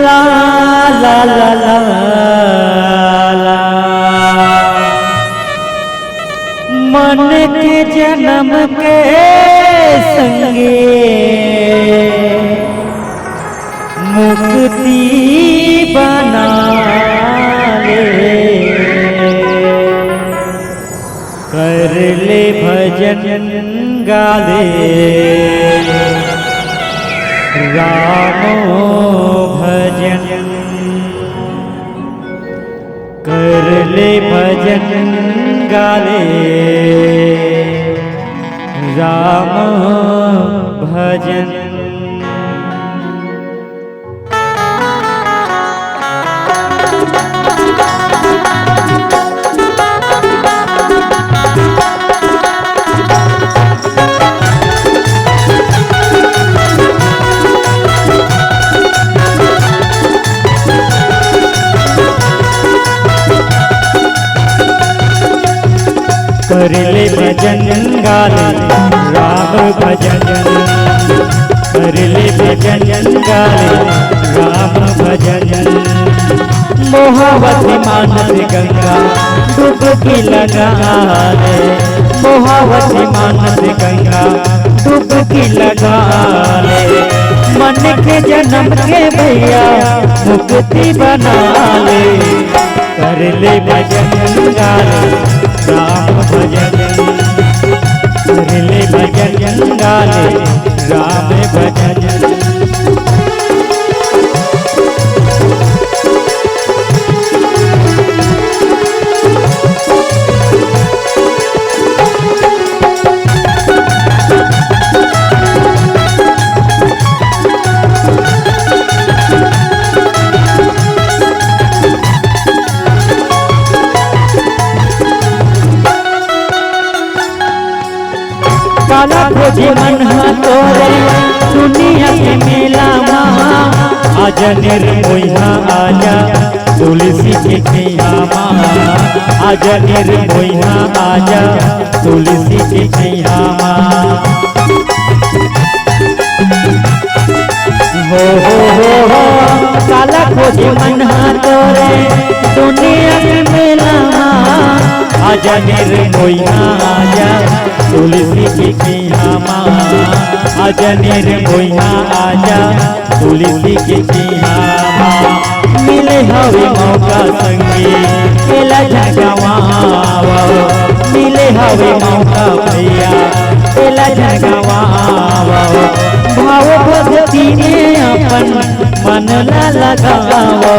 ला ला ला ला ला मन के जन्म के संगे मुक्ति बना ले कर ले भजन गाले रामो भजन कर ले भजन गाले राम भजन। कर ले भजन गाले राम भजन कर ले भजन गाले राम भजन। मोहावती मानस गंगा डुबकी लगा ले मोहावती मानस गंगा डुबकी लगा ले मन के जन्म के भैया मुक्ति बना ले कर ले भजन गाले राम भजन कर ले भजन गाले राम भजन। काला खोजे मन तोरे दुनिया के मेला महा आजा निर्मोहा आजा तुलसी के छैया महा आजा निर्मोहा आजा तुलसी के छैया महा। हो काला खोजे मन तोरे दुनिया के मेला महा आजा निर्मोहा आजा तुलसी की छैया महा आजा निर्मोहा आजा तुलसी की छैया महा। मिले हवे मौका संगी केला जगवावा मिले हवे मौका भैया केला जगवावा भाव भक्ति में अपन मन ला लगावो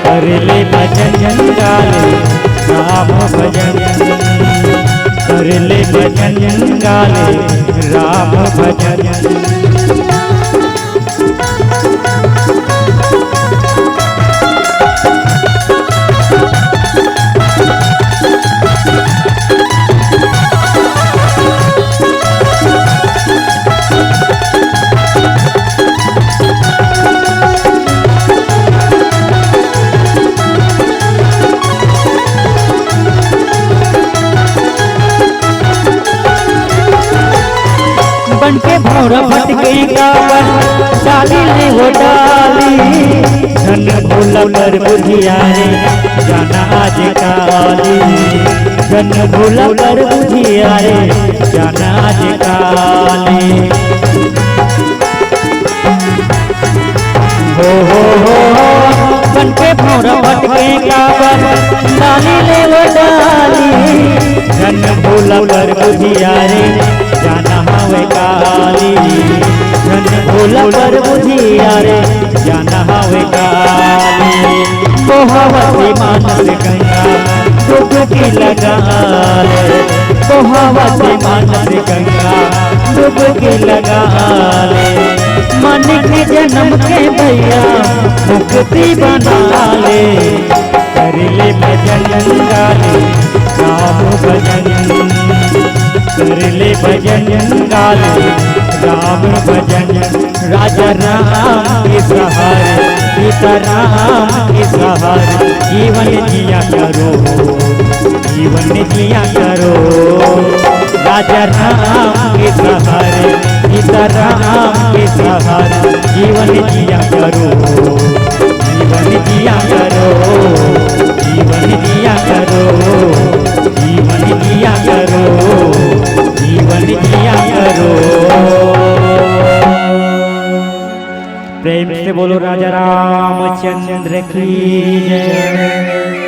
कर ले भजन गाले राम भजन कर ले भजन गाले राम भजन। बन के भौरा भटके गावन डाली ले वो डाली धन भोला पर बुझिया रे जाना आज काली धन भोला पर बुझिया रे जाना आज काली। हो बन के भौरा भटके गावन डाली ले वो डाली धन भोला पर बुझिया रे जाना हवे काली धन भोला पर बुझिया रे जाना हवे काली। मोहावती मानस गंगा डुबकी लगा ले मोहावती मानस गंगा डुबकी लगा ले मन के जन्म के भैया मुक्ति बना ले कर ले भजन गाले राम भजन कर ले भजन गाले राम भजन। राजा राम के सहारे सीता राम के सहारे जीवन जिया करो जीवन जिया करो। राजा राम के सहारे, सीता राम के सहारे जीवन जिया करो, जीवन जिया करो, जीवन जिया करो, जीवन जिया करो, जीवन जिया करो। प्रेम से बोलो राजा रामचंद्र की जय।